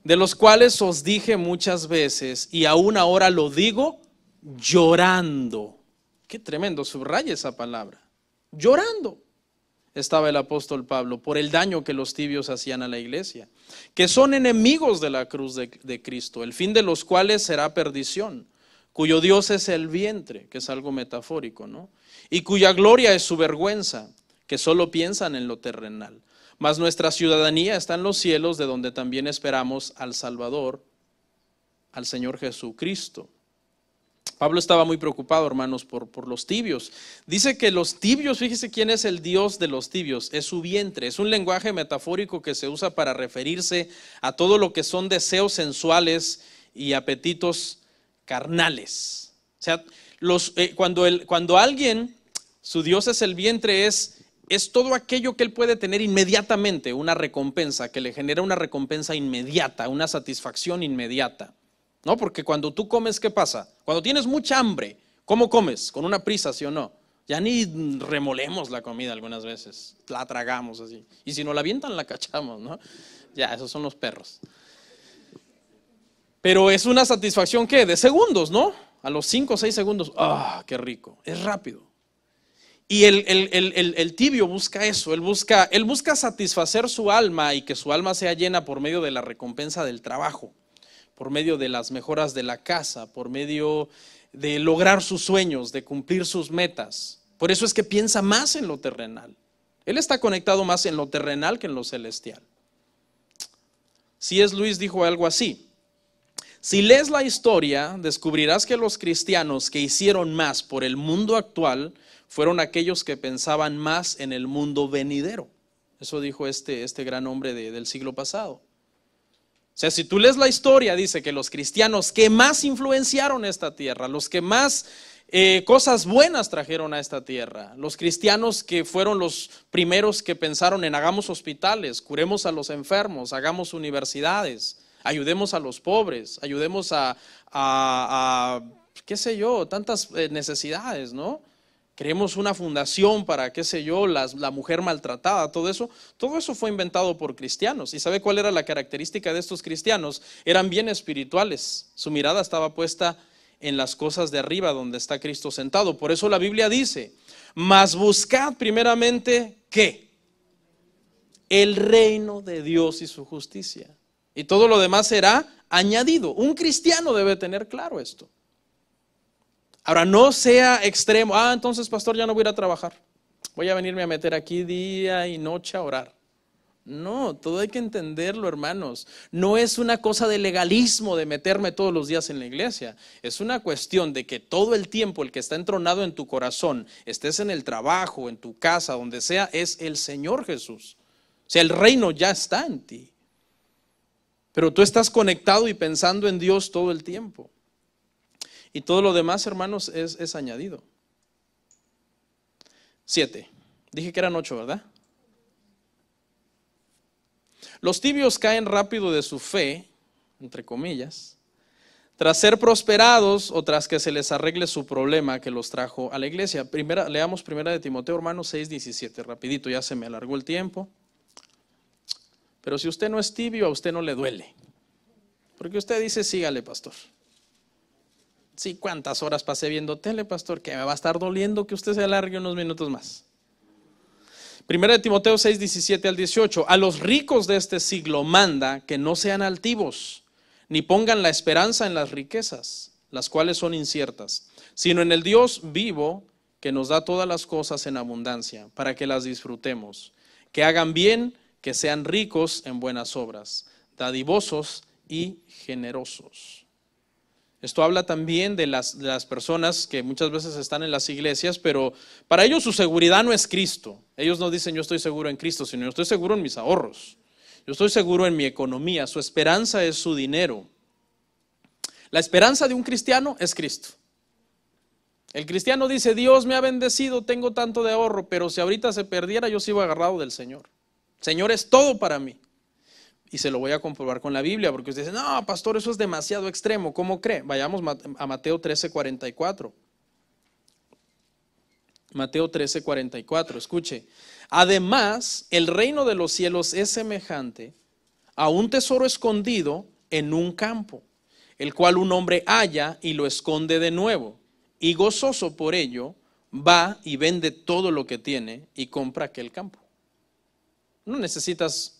De los cuales os dije muchas veces, y aún ahora lo digo, llorando. Qué tremendo, subraya esa palabra. Llorando estaba el apóstol Pablo por el daño que los tibios hacían a la iglesia, que son enemigos de la cruz de Cristo, el fin de los cuales será perdición, cuyo Dios es el vientre, que es algo metafórico, ¿no? Y cuya gloria es su vergüenza, que solo piensan en lo terrenal. Mas nuestra ciudadanía está en los cielos, de donde también esperamos al Salvador, al Señor Jesucristo. Pablo estaba muy preocupado, hermanos, por los tibios. Dice que los tibios, fíjese quién es el Dios de los tibios, es su vientre. Es un lenguaje metafórico que se usa para referirse a todo lo que son deseos sensuales y apetitos carnales. O sea, cuando alguien, su Dios es el vientre, es todo aquello que él puede tener inmediatamente, una recompensa, que le genera una recompensa inmediata, una satisfacción inmediata. ¿No? Porque cuando tú comes, ¿qué pasa? Cuando tienes mucha hambre, ¿cómo comes? Con una prisa, ¿sí o no? Ya ni remolemos la comida algunas veces, la tragamos así. Y si nos la avientan, la cachamos, ¿no? Ya, esos son los perros. Pero es una satisfacción, ¿qué? De segundos, ¿no? A los 5 o 6 segundos, ¡ah, qué rico! Es rápido. Y el tibio busca eso, él busca satisfacer su alma y que su alma sea llena por medio de la recompensa del trabajo, por medio de las mejoras de la casa, por medio de lograr sus sueños, de cumplir sus metas. Por eso es que piensa más en lo terrenal. Él está conectado más en lo terrenal que en lo celestial. C.S. Lewis dijo algo así: si lees la historia, descubrirás que los cristianos que hicieron más por el mundo actual fueron aquellos que pensaban más en el mundo venidero. Eso dijo este gran hombre del siglo pasado. O sea, si tú lees la historia, dice que los cristianos que más influenciaron esta tierra, los que más cosas buenas trajeron a esta tierra, los cristianos que fueron los primeros que pensaron en hagamos hospitales, curemos a los enfermos, hagamos universidades, ayudemos a los pobres, ayudemos a qué sé yo, tantas necesidades, ¿no? Creemos una fundación para, qué sé yo, la mujer maltratada, todo eso fue inventado por cristianos. ¿Y sabe cuál era la característica de estos cristianos? Eran bien espirituales, su mirada estaba puesta en las cosas de arriba donde está Cristo sentado. Por eso la Biblia dice, mas buscad primeramente, ¿qué? El reino de Dios y su justicia. Y todo lo demás será añadido. Un cristiano debe tener claro esto. Ahora, no sea extremo. Entonces, pastor, ya no voy a ir a trabajar. Voy a venirme a meter aquí día y noche a orar. No, todo hay que entenderlo, hermanos. No es una cosa de legalismo de meterme todos los días en la iglesia. Es una cuestión de que todo el tiempo el que está entronado en tu corazón, estés en el trabajo, en tu casa, donde sea, es el Señor Jesús. O sea, el reino ya está en ti. Pero tú estás conectado y pensando en Dios todo el tiempo. Y todo lo demás, hermanos, es añadido. 7. Dije que eran 8, ¿verdad? Los tibios caen rápido de su fe, entre comillas, tras ser prosperados o tras que se les arregle su problema que los trajo a la iglesia. Leamos primera de Timoteo, hermanos, 6:17. Rapidito, ya se me alargó el tiempo. Pero si usted no es tibio, a usted no le duele. Porque usted dice, sígale, pastor. Sí, ¿cuántas horas pasé viendo tele, pastor? Que me va a estar doliendo que usted se alargue unos minutos más. Primera de Timoteo 6:17 al 18. A los ricos de este siglo manda que no sean altivos, ni pongan la esperanza en las riquezas, las cuales son inciertas, sino en el Dios vivo que nos da todas las cosas en abundancia, para que las disfrutemos. Que hagan bien, que sean ricos en buenas obras, dadivosos y generosos. Esto habla también de las personas que muchas veces están en las iglesias, pero para ellos su seguridad no es Cristo. Ellos no dicen yo estoy seguro en Cristo, sino yo estoy seguro en mis ahorros. Yo estoy seguro en mi economía. Su esperanza es su dinero. La esperanza de un cristiano es Cristo. El cristiano dice, Dios me ha bendecido, tengo tanto de ahorro, pero si ahorita se perdiera yo sigo agarrado del Señor. Señor es todo para mí. Y se lo voy a comprobar con la Biblia, porque usted dice, no, pastor, eso es demasiado extremo. ¿Cómo cree? Vayamos a Mateo 13:44. Mateo 13:44, escuche. Además, el reino de los cielos es semejante a un tesoro escondido en un campo, el cual un hombre halla y lo esconde de nuevo. Y gozoso por ello, va y vende todo lo que tiene y compra aquel campo. No necesitas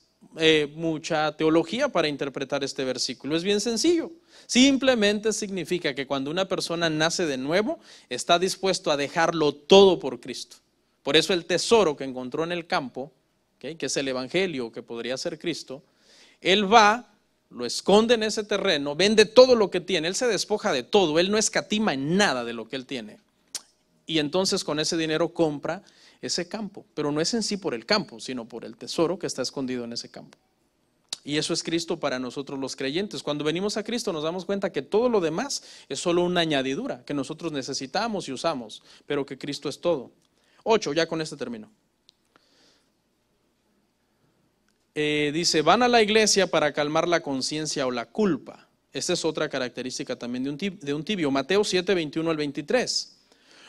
mucha teología para interpretar este versículo. Es bien sencillo. Simplemente significa que cuando una persona nace de nuevo, está dispuesto a dejarlo todo por Cristo. Por eso el tesoro que encontró en el campo, ¿okay?, que es el evangelio, que podría ser Cristo, él va, lo esconde en ese terreno, vende todo lo que tiene, él se despoja de todo, él no escatima en nada de lo que él tiene. Y entonces con ese dinero compra ese campo, pero no es en sí por el campo, sino por el tesoro que está escondido en ese campo. Y eso es Cristo para nosotros los creyentes. Cuando venimos a Cristo nos damos cuenta que todo lo demás es solo una añadidura que nosotros necesitamos y usamos, pero que Cristo es todo. 8, ya con este termino. Dice, van a la iglesia para calmar la conciencia o la culpa. Esta es otra característica también de un tibio. Mateo 7:21 al 23.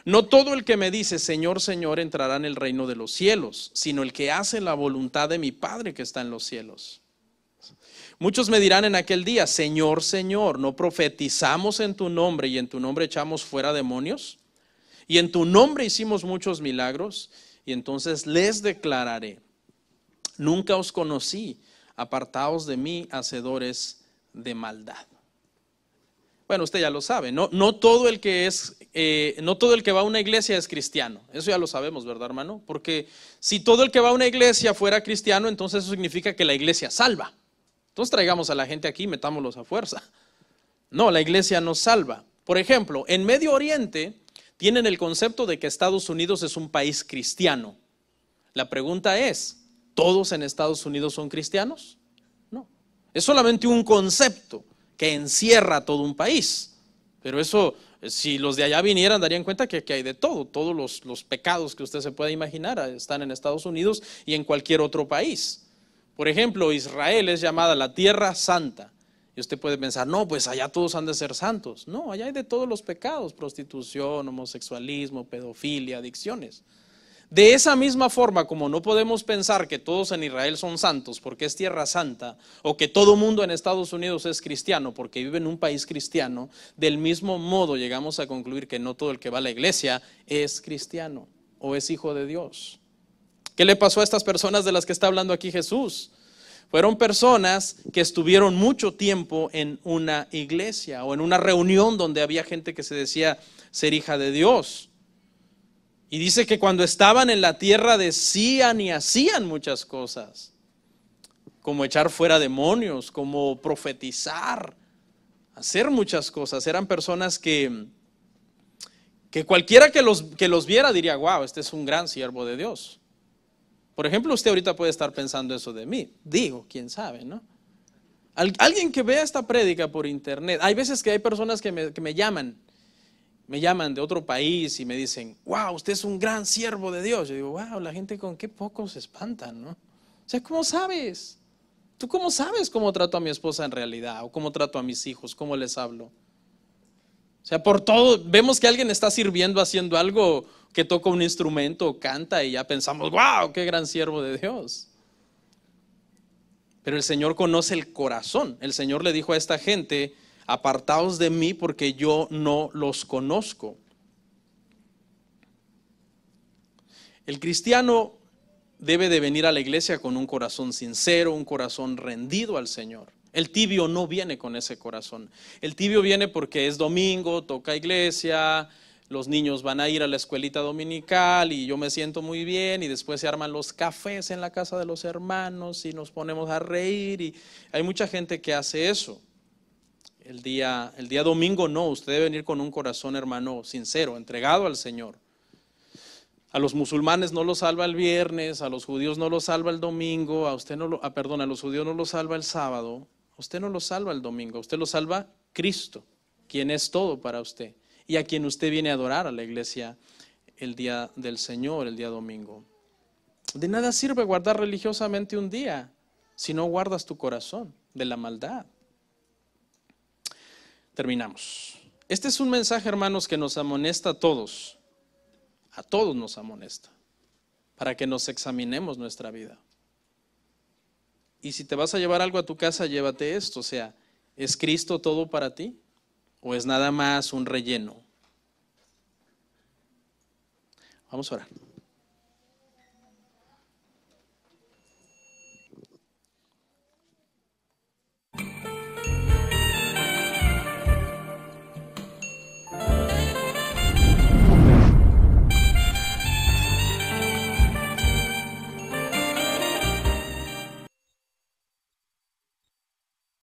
No todo el que me dice, Señor, Señor, entrará en el reino de los cielos, sino el que hace la voluntad de mi Padre que está en los cielos. Muchos me dirán en aquel día, Señor, Señor, ¿no profetizamos en tu nombre y en tu nombre echamos fuera demonios? Y en tu nombre hicimos muchos milagros. Y entonces les declararé, nunca os conocí, apartaos de mí, hacedores de maldad. Bueno, usted ya lo sabe, no todo el que no todo el que va a una iglesia es cristiano. Eso ya lo sabemos, ¿verdad, hermano? Porque si todo el que va a una iglesia fuera cristiano, entonces eso significa que la iglesia salva. Entonces traigamos a la gente aquí y metámoslos a fuerza. No, la iglesia no salva. Por ejemplo, en Medio Oriente tienen el concepto de que Estados Unidos es un país cristiano. La pregunta es, ¿todos en Estados Unidos son cristianos? No. Es solamente un concepto que encierra todo un país. Pero eso, si los de allá vinieran, darían cuenta que hay de todo. Todos los pecados que usted se pueda imaginar están en Estados Unidos y en cualquier otro país. Por ejemplo, Israel es llamada la Tierra Santa. Y usted puede pensar, no, pues allá todos han de ser santos. No, allá hay de todos los pecados: prostitución, homosexualismo, pedofilia, adicciones. De esa misma forma, como no podemos pensar que todos en Israel son santos porque es tierra santa, o que todo mundo en Estados Unidos es cristiano porque vive en un país cristiano, del mismo modo llegamos a concluir que no todo el que va a la iglesia es cristiano o es hijo de Dios. ¿Qué le pasó a estas personas de las que está hablando aquí Jesús? Fueron personas que estuvieron mucho tiempo en una iglesia o en una reunión donde había gente que se decía ser hija de Dios. Y dice que cuando estaban en la tierra decían y hacían muchas cosas, como echar fuera demonios, como profetizar, hacer muchas cosas. Eran personas que cualquiera que los viera diría, wow, este es un gran siervo de Dios. Por ejemplo, usted ahorita puede estar pensando eso de mí. Digo, quién sabe, ¿no? Alguien que vea esta prédica por internet. Hay veces que hay personas que me llaman de otro país y me dicen, wow, usted es un gran siervo de Dios. Yo digo, wow, la gente con qué poco se espantan, ¿no? O sea, ¿cómo sabes? ¿Tú cómo sabes cómo trato a mi esposa en realidad? ¿O cómo trato a mis hijos? ¿Cómo les hablo? O sea, por todo, vemos que alguien está sirviendo, haciendo algo, que toca un instrumento o canta y ya pensamos, wow, qué gran siervo de Dios. Pero el Señor conoce el corazón. El Señor le dijo a esta gente, apartaos de mí porque yo no los conozco. El cristiano debe de venir a la iglesia con un corazón sincero, un corazón rendido al Señor. El tibio no viene con ese corazón. El tibio viene porque es domingo, toca iglesia, los niños van a ir a la escuelita dominical y yo me siento muy bien, y después se arman los cafés en la casa de los hermanos y nos ponemos a reír, y hay mucha gente que hace eso. El día domingo no, usted debe venir con un corazón, hermano, sincero, entregado al Señor. A los musulmanes no los salva el viernes, a los judíos no los salva el domingo, a los judíos no los salva el sábado, a usted no los salva el domingo, a usted lo salva Cristo, quien es todo para usted y a quien usted viene a adorar a la iglesia el día del Señor, el día domingo. De nada sirve guardar religiosamente un día si no guardas tu corazón de la maldad. Terminamos. Este es un mensaje, hermanos, que nos amonesta a todos nos amonesta, para que nos examinemos nuestra vida. Y si te vas a llevar algo a tu casa, llévate esto, o sea, ¿es Cristo todo para ti? ¿O es nada más un relleno? Vamos a orar.